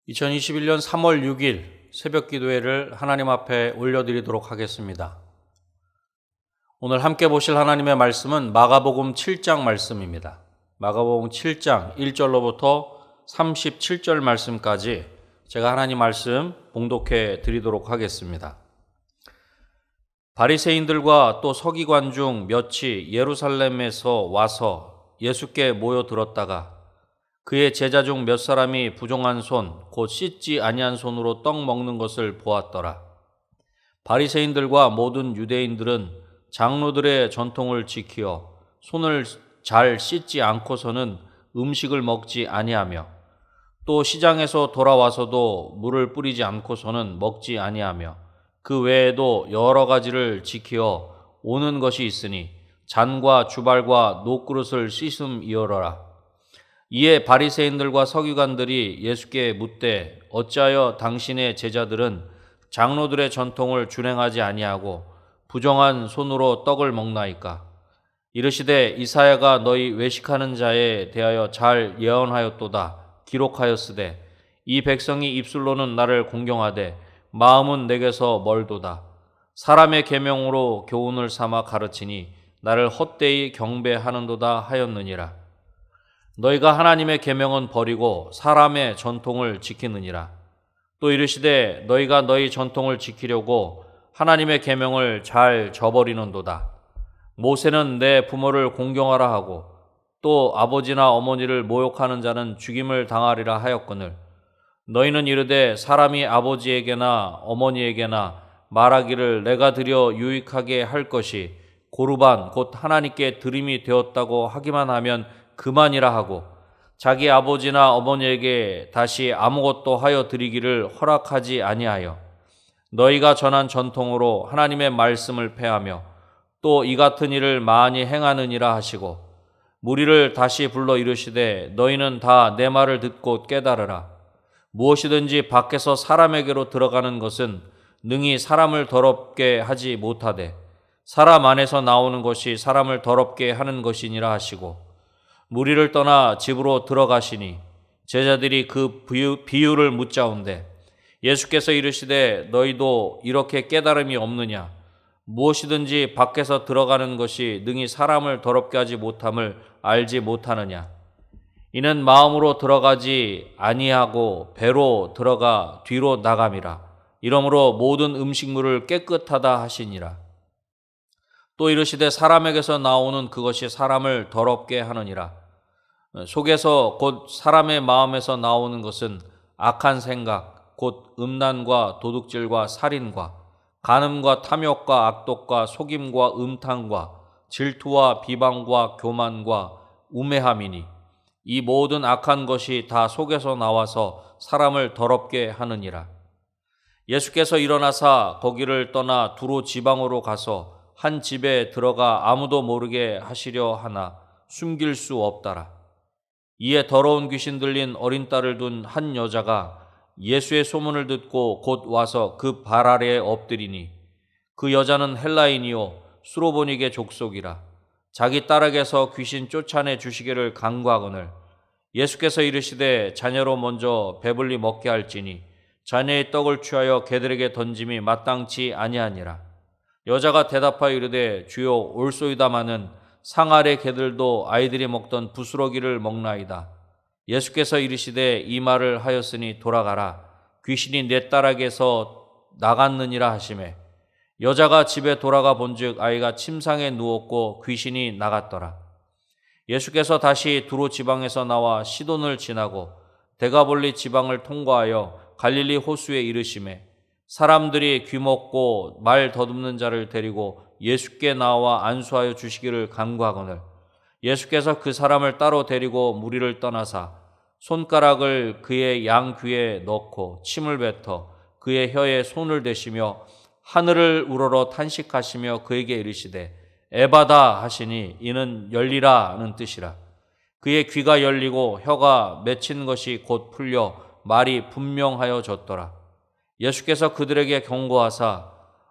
2021년 3월 6일 새벽 기도회를 하나님 앞에 올려드리도록 하겠습니다. 오늘 함께 보실 하나님의 말씀은 마가복음 7장 말씀입니다. 마가복음 7장 1절로부터 37절 말씀까지 제가 하나님 말씀 봉독해 드리도록 하겠습니다. 바리새인들과 또 서기관 중 몇이 예루살렘에서 와서 예수께 모여들었다가 그의 제자 중 몇 사람이 부정한 손, 곧 씻지 아니한 손으로 떡 먹는 것을 보았더라. 바리새인들과 모든 유대인들은 장로들의 전통을 지키어 손을 잘 씻지 않고서는 음식을 먹지 아니하며 또 시장에서 돌아와서도 물을 뿌리지 않고서는 먹지 아니하며 그 외에도 여러 가지를 지키어 오는 것이 있으니 잔과 주발과 녹그릇을 씻음이어라. 이에 바리새인들과 서기관들이 예수께 묻되 어찌하여 당신의 제자들은 장로들의 전통을 준행하지 아니하고 부정한 손으로 떡을 먹나이까? 이르시되 이사야가 너희 외식하는 자에 대하여 잘 예언하였도다. 기록하였으되 이 백성이 입술로는 나를 공경하되 마음은 내게서 멀도다. 사람의 계명으로 교훈을 삼아 가르치니 나를 헛되이 경배하는도다 하였느니라. 너희가 하나님의 계명은 버리고 사람의 전통을 지키느니라. 또 이르시되 너희가 너희 전통을 지키려고 하나님의 계명을 잘 저버리는도다. 모세는 내 부모를 공경하라 하고 또 아버지나 어머니를 모욕하는 자는 죽임을 당하리라 하였거늘 너희는 이르되 사람이 아버지에게나 어머니에게나 말하기를 내가 드려 유익하게 할 것이 고르반 곧 하나님께 드림이 되었다고 하기만 하면 그만이라 하고 자기 아버지나 어머니에게 다시 아무것도 하여 드리기를 허락하지 아니하여 너희가 전한 전통으로 하나님의 말씀을 폐하며 또 이 같은 일을 많이 행하느니라 하시고 무리를 다시 불러 이르시되 너희는 다 내 말을 듣고 깨달으라. 무엇이든지 밖에서 사람에게로 들어가는 것은 능히 사람을 더럽게 하지 못하되 사람 안에서 나오는 것이 사람을 더럽게 하는 것이니라 하시고 무리를 떠나 집으로 들어가시니 제자들이 그 비유를 묻자온대 예수께서 이르시되 너희도 이렇게 깨달음이 없느냐? 무엇이든지 밖에서 들어가는 것이 능히 사람을 더럽게 하지 못함을 알지 못하느냐? 이는 마음으로 들어가지 아니하고 배로 들어가 뒤로 나감이라. 이러므로 모든 음식물을 깨끗하다 하시니라. 또 이르시되 사람에게서 나오는 그것이 사람을 더럽게 하느니라. 속에서 곧 사람의 마음에서 나오는 것은 악한 생각, 곧 음란과 도둑질과 살인과 간음과 탐욕과 악독과 속임과 음탕과 질투와 비방과 교만과 우매함이니 이 모든 악한 것이 다 속에서 나와서 사람을 더럽게 하느니라. 예수께서 일어나사 거기를 떠나 두로 지방으로 가서 한 집에 들어가 아무도 모르게 하시려 하나 숨길 수 없더라. 이에 더러운 귀신 들린 어린 딸을 둔 한 여자가 예수의 소문을 듣고 곧 와서 그 발 아래에 엎드리니 그 여자는 헬라인이요 수로보니게 족속이라. 자기 딸에게서 귀신 쫓아내 주시기를 간구하거늘 예수께서 이르시되 자녀로 먼저 배불리 먹게 할지니 자녀의 떡을 취하여 개들에게 던짐이 마땅치 아니하니라. 여자가 대답하여 이르되 주여 올소이다마는 상 아래 개들도 아이들이 먹던 부스러기를 먹나이다. 예수께서 이르시되 이 말을 하였으니 돌아가라. 귀신이 내 딸에게서 나갔느니라 하시매 여자가 집에 돌아가 본즉 아이가 침상에 누웠고 귀신이 나갔더라. 예수께서 다시 두로 지방에서 나와 시돈을 지나고 데가볼리 지방을 통과하여 갈릴리 호수에 이르시매 사람들이 귀먹고 말 더듬는 자를 데리고 예수께 나와 안수하여 주시기를 간구하거늘 예수께서 그 사람을 따로 데리고 무리를 떠나사 손가락을 그의 양 귀에 넣고 침을 뱉어 그의 혀에 손을 대시며 하늘을 우러러 탄식하시며 그에게 이르시되 에바다 하시니 이는 열리라는 뜻이라. 그의 귀가 열리고 혀가 맺힌 것이 곧 풀려 말이 분명하여졌더라. 예수께서 그들에게 경고하사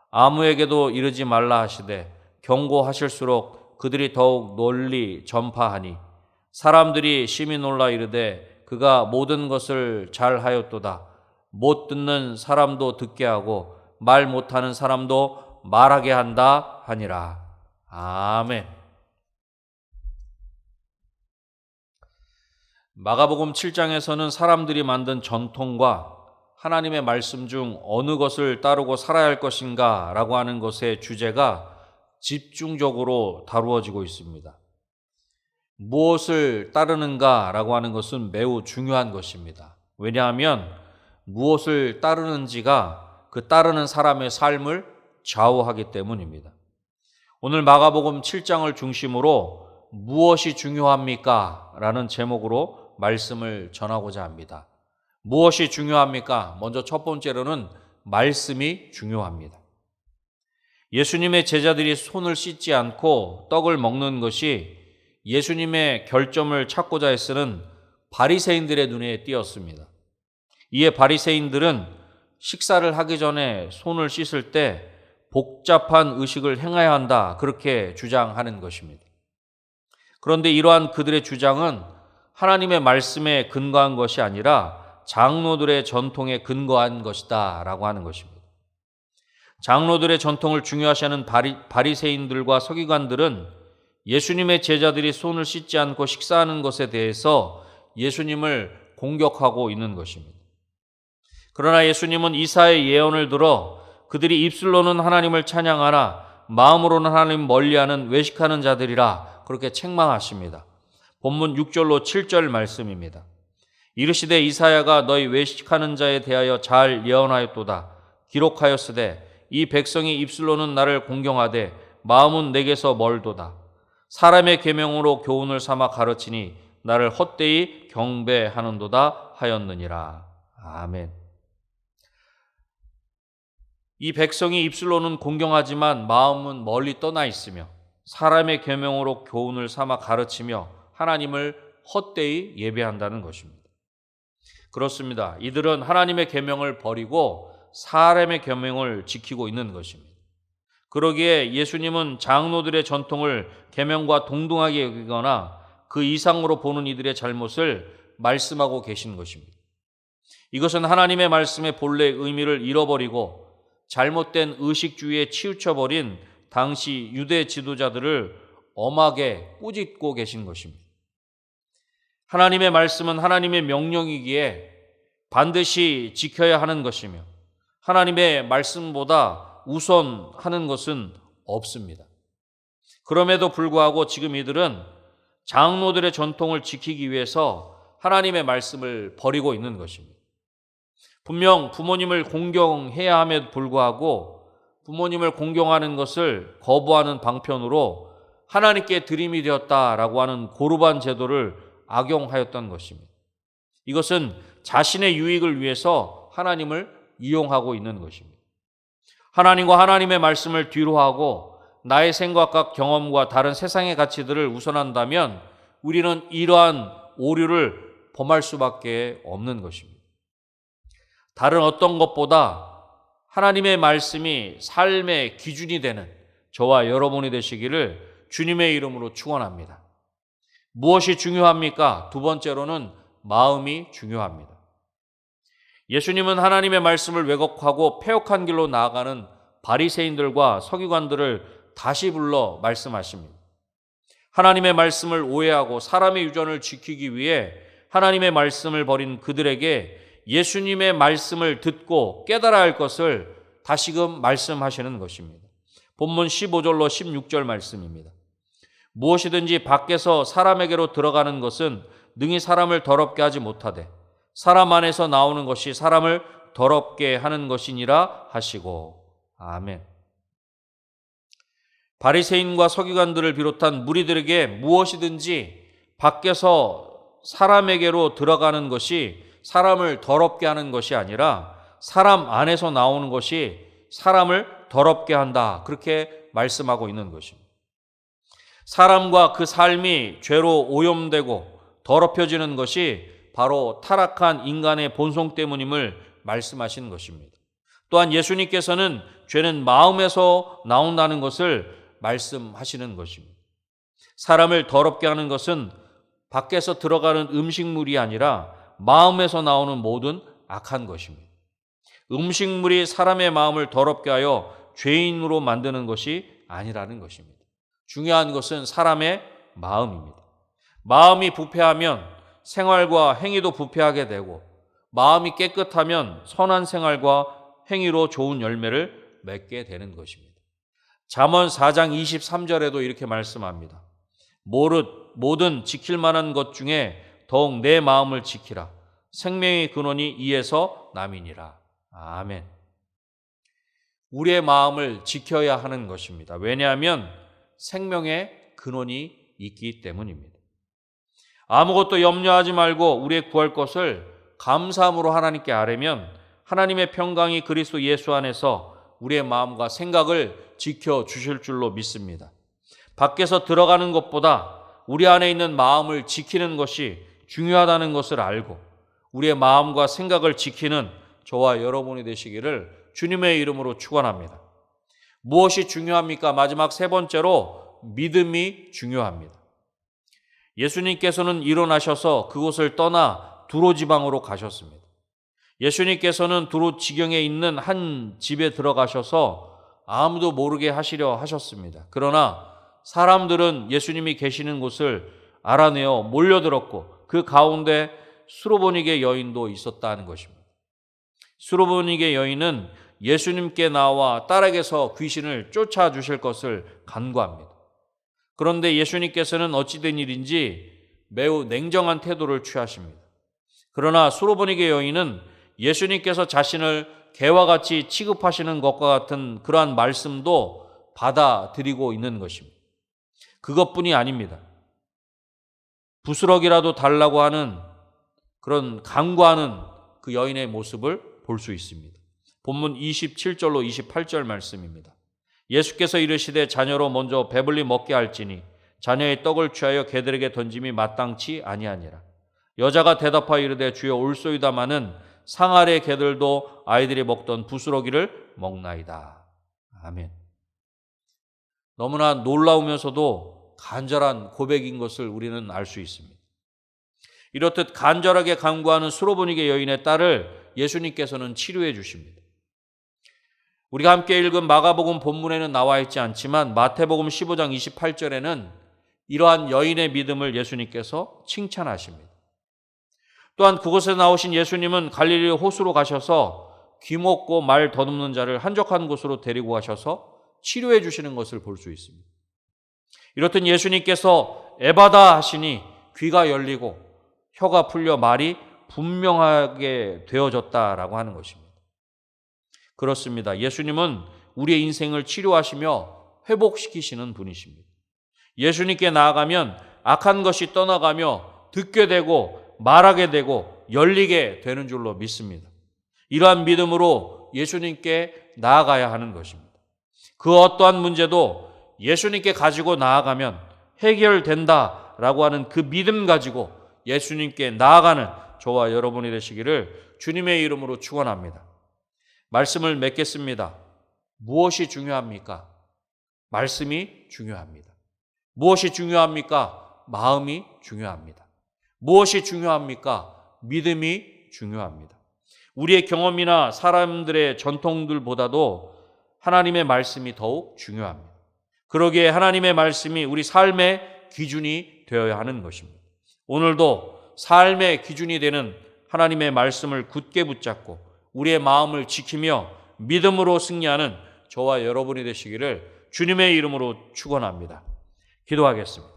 아무에게도 이르지 말라 하시되 경고하실수록 그들이 더욱 널리 전파하니 사람들이 심히 놀라 이르되 그가 모든 것을 잘하였도다. 못 듣는 사람도 듣게 하고 말 못하는 사람도 말하게 한다 하니라. 아멘. 마가복음 7장에서는 사람들이 만든 전통과 하나님의 말씀 중 어느 것을 따르고 살아야 할 것인가 라고 하는 것의 주제가 집중적으로 다루어지고 있습니다. 무엇을 따르는가 라고 하는 것은 매우 중요한 것입니다. 왜냐하면 무엇을 따르는지가 그 따르는 사람의 삶을 좌우하기 때문입니다. 오늘 마가복음 7장을 중심으로 무엇이 중요합니까? 라는 제목으로 말씀을 전하고자 합니다. 무엇이 중요합니까? 먼저 첫 번째로는 말씀이 중요합니다. 예수님의 제자들이 손을 씻지 않고 떡을 먹는 것이 예수님의 결점을 찾고자 애쓰는 바리새인들의 눈에 띄었습니다. 이에 바리새인들은 식사를 하기 전에 손을 씻을 때 복잡한 의식을 행해야 한다, 그렇게 주장하는 것입니다. 그런데 이러한 그들의 주장은 하나님의 말씀에 근거한 것이 아니라 장로들의 전통에 근거한 것이다 라고 하는 것입니다. 장로들의 전통을 중요시하는 바리새인들과 서기관들은 예수님의 제자들이 손을 씻지 않고 식사하는 것에 대해서 예수님을 공격하고 있는 것입니다. 그러나 예수님은 이사야의 예언을 들어 그들이 입술로는 하나님을 찬양하나 마음으로는 하나님 멀리하는 외식하는 자들이라 그렇게 책망하십니다. 본문 6절로 7절 말씀입니다. 이르시되 이사야가 너희 외식하는 자에 대하여 잘 예언하였도다. 기록하였으되 이 백성이 입술로는 나를 공경하되 마음은 내게서 멀도다. 사람의 계명으로 교훈을 삼아 가르치니 나를 헛되이 경배하는도다 하였느니라. 아멘. 이 백성이 입술로는 공경하지만 마음은 멀리 떠나 있으며 사람의 계명으로 교훈을 삼아 가르치며 하나님을 헛되이 예배한다는 것입니다. 그렇습니다. 이들은 하나님의 계명을 버리고 사람의 계명을 지키고 있는 것입니다. 그러기에 예수님은 장로들의 전통을 계명과 동등하게 여기거나 그 이상으로 보는 이들의 잘못을 말씀하고 계신 것입니다. 이것은 하나님의 말씀의 본래 의미를 잃어버리고 잘못된 의식주의에 치우쳐버린 당시 유대 지도자들을 엄하게 꾸짖고 계신 것입니다. 하나님의 말씀은 하나님의 명령이기에 반드시 지켜야 하는 것이며 하나님의 말씀보다 우선하는 것은 없습니다. 그럼에도 불구하고 지금 이들은 장로들의 전통을 지키기 위해서 하나님의 말씀을 버리고 있는 것입니다. 분명 부모님을 공경해야 함에도 불구하고 부모님을 공경하는 것을 거부하는 방편으로 하나님께 드림이 되었다라고 하는 고르반 제도를 악용하였던 것입니다. 이것은 자신의 유익을 위해서 하나님을 이용하고 있는 것입니다. 하나님과 하나님의 말씀을 뒤로하고 나의 생각과 경험과 다른 세상의 가치들을 우선한다면 우리는 이러한 오류를 범할 수밖에 없는 것입니다. 다른 어떤 것보다 하나님의 말씀이 삶의 기준이 되는 저와 여러분이 되시기를 주님의 이름으로 축원합니다. 무엇이 중요합니까? 두 번째로는 마음이 중요합니다. 예수님은 하나님의 말씀을 왜곡하고 패역한 길로 나아가는 바리새인들과 서기관들을 다시 불러 말씀하십니다. 하나님의 말씀을 오해하고 사람의 유전을 지키기 위해 하나님의 말씀을 버린 그들에게 예수님의 말씀을 듣고 깨달아야 할 것을 다시금 말씀하시는 것입니다. 본문 15절로 16절 말씀입니다. 무엇이든지 밖에서 사람에게로 들어가는 것은 능히 사람을 더럽게 하지 못하되 사람 안에서 나오는 것이 사람을 더럽게 하는 것이니라 하시고. 아멘. 바리새인과 서기관들을 비롯한 무리들에게 무엇이든지 밖에서 사람에게로 들어가는 것이 사람을 더럽게 하는 것이 아니라 사람 안에서 나오는 것이 사람을 더럽게 한다, 그렇게 말씀하고 있는 것입니다. 사람과 그 삶이 죄로 오염되고 더럽혀지는 것이 바로 타락한 인간의 본성 때문임을 말씀하시는 것입니다. 또한 예수님께서는 죄는 마음에서 나온다는 것을 말씀하시는 것입니다. 사람을 더럽게 하는 것은 밖에서 들어가는 음식물이 아니라 마음에서 나오는 모든 악한 것입니다. 음식물이 사람의 마음을 더럽게 하여 죄인으로 만드는 것이 아니라는 것입니다. 중요한 것은 사람의 마음입니다. 마음이 부패하면 생활과 행위도 부패하게 되고, 마음이 깨끗하면 선한 생활과 행위로 좋은 열매를 맺게 되는 것입니다. 잠언 4장 23절에도 이렇게 말씀합니다. 모든 지킬 만한 것 중에 더욱 내 마음을 지키라. 생명의 근원이 이에서 남이니라. 아멘. 우리의 마음을 지켜야 하는 것입니다. 왜냐하면 생명의 근원이 있기 때문입니다. 아무것도 염려하지 말고 우리의 구할 것을 감사함으로 하나님께 아뢰면 하나님의 평강이 그리스도 예수 안에서 우리의 마음과 생각을 지켜주실 줄로 믿습니다. 밖에서 들어가는 것보다 우리 안에 있는 마음을 지키는 것이 중요하다는 것을 알고 우리의 마음과 생각을 지키는 저와 여러분이 되시기를 주님의 이름으로 축원합니다. 무엇이 중요합니까? 마지막 세 번째로 믿음이 중요합니다. 예수님께서는 일어나셔서 그곳을 떠나 두로 지방으로 가셨습니다. 예수님께서는 두로 지경에 있는 한 집에 들어가셔서 아무도 모르게 하시려 하셨습니다. 그러나 사람들은 예수님이 계시는 곳을 알아내어 몰려들었고 그 가운데 수로보니게 여인도 있었다는 것입니다. 수로보니게 여인은 예수님께 나와 딸에게서 귀신을 쫓아주실 것을 간구합니다. 그런데 예수님께서는 어찌된 일인지 매우 냉정한 태도를 취하십니다. 그러나 수로보니게 여인은 예수님께서 자신을 개와 같이 취급하시는 것과 같은 그러한 말씀도 받아들이고 있는 것입니다. 그것뿐이 아닙니다. 부스럭이라도 달라고 하는 그런 간구하는 그 여인의 모습을 볼 수 있습니다. 본문 27절로 28절 말씀입니다. 예수께서 이르시되 자녀로 먼저 배불리 먹게 할지니 자녀의 떡을 취하여 개들에게 던짐이 마땅치 아니하니라. 여자가 대답하여 이르되 주여 올소이다마는 상 아래 개들도 아이들이 먹던 부스러기를 먹나이다. 아멘. 너무나 놀라우면서도 간절한 고백인 것을 우리는 알 수 있습니다. 이렇듯 간절하게 간구하는 수로보니게 여인의 딸을 예수님께서는 치료해 주십니다. 우리가 함께 읽은 마가복음 본문에는 나와 있지 않지만 마태복음 15장 28절에는 이러한 여인의 믿음을 예수님께서 칭찬하십니다. 또한 그곳에 나오신 예수님은 갈릴리 호수로 가셔서 귀먹고 말 더듬는 자를 한적한 곳으로 데리고 가셔서 치료해 주시는 것을 볼 수 있습니다. 이렇듯 예수님께서 에바다 하시니 귀가 열리고 혀가 풀려 말이 분명하게 되어졌다라고 하는 것입니다. 그렇습니다. 예수님은 우리의 인생을 치료하시며 회복시키시는 분이십니다. 예수님께 나아가면 악한 것이 떠나가며 듣게 되고 말하게 되고 열리게 되는 줄로 믿습니다. 이러한 믿음으로 예수님께 나아가야 하는 것입니다. 그 어떠한 문제도 예수님께 가지고 나아가면 해결된다라고 하는 그 믿음 가지고 예수님께 나아가는 저와 여러분이 되시기를 주님의 이름으로 축원합니다. 말씀을 맺겠습니다. 무엇이 중요합니까? 말씀이 중요합니다. 무엇이 중요합니까? 마음이 중요합니다. 무엇이 중요합니까? 믿음이 중요합니다. 우리의 경험이나 사람들의 전통들보다도 하나님의 말씀이 더욱 중요합니다. 그러기에 하나님의 말씀이 우리 삶의 기준이 되어야 하는 것입니다. 오늘도 삶의 기준이 되는 하나님의 말씀을 굳게 붙잡고 우리의 마음을 지키며 믿음으로 승리하는 저와 여러분이 되시기를 주님의 이름으로 축원합니다. 기도하겠습니다.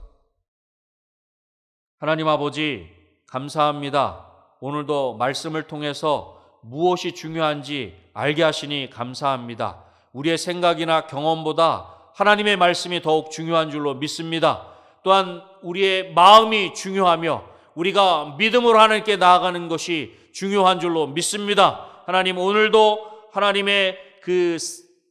하나님 아버지 감사합니다. 오늘도 말씀을 통해서 무엇이 중요한지 알게 하시니 감사합니다. 우리의 생각이나 경험보다 하나님의 말씀이 더욱 중요한 줄로 믿습니다. 또한 우리의 마음이 중요하며 우리가 믿음으로 하나님께 나아가는 것이 중요한 줄로 믿습니다. 하나님 오늘도 하나님의 그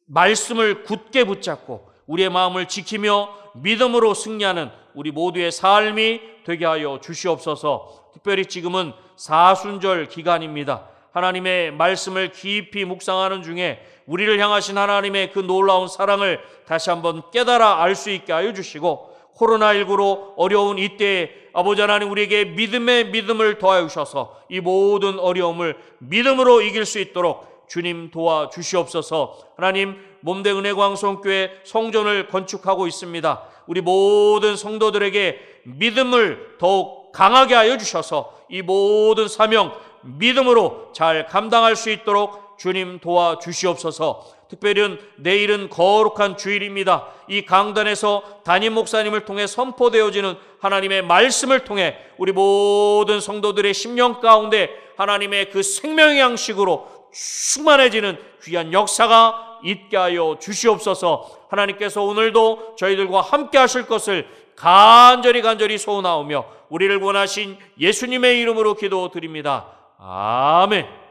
말씀을 굳게 붙잡고 우리의 마음을 지키며 믿음으로 승리하는 우리 모두의 삶이 되게 하여 주시옵소서. 특별히 지금은 사순절 기간입니다. 하나님의 말씀을 깊이 묵상하는 중에 우리를 향하신 하나님의 그 놀라운 사랑을 다시 한번 깨달아 알 수 있게 하여 주시고 코로나19로 어려운 이때에 아버지 하나님 우리에게 믿음의 믿음을 더하여 주셔서 이 모든 어려움을 믿음으로 이길 수 있도록 주님 도와주시옵소서. 하나님, 몸된 은혜광성교회 성전을 건축하고 있습니다. 우리 모든 성도들에게 믿음을 더욱 강하게 하여 주셔서 이 모든 사명 믿음으로 잘 감당할 수 있도록 주님 도와주시옵소서. 특별히 내일은 거룩한 주일입니다. 이 강단에서 담임 목사님을 통해 선포되어지는 하나님의 말씀을 통해 우리 모든 성도들의 심령 가운데 하나님의 그 생명의 양식으로 충만해지는 귀한 역사가 있게 하여 주시옵소서. 하나님께서 오늘도 저희들과 함께 하실 것을 간절히 소원하오며 우리를 원하신 예수님의 이름으로 기도드립니다. 아멘.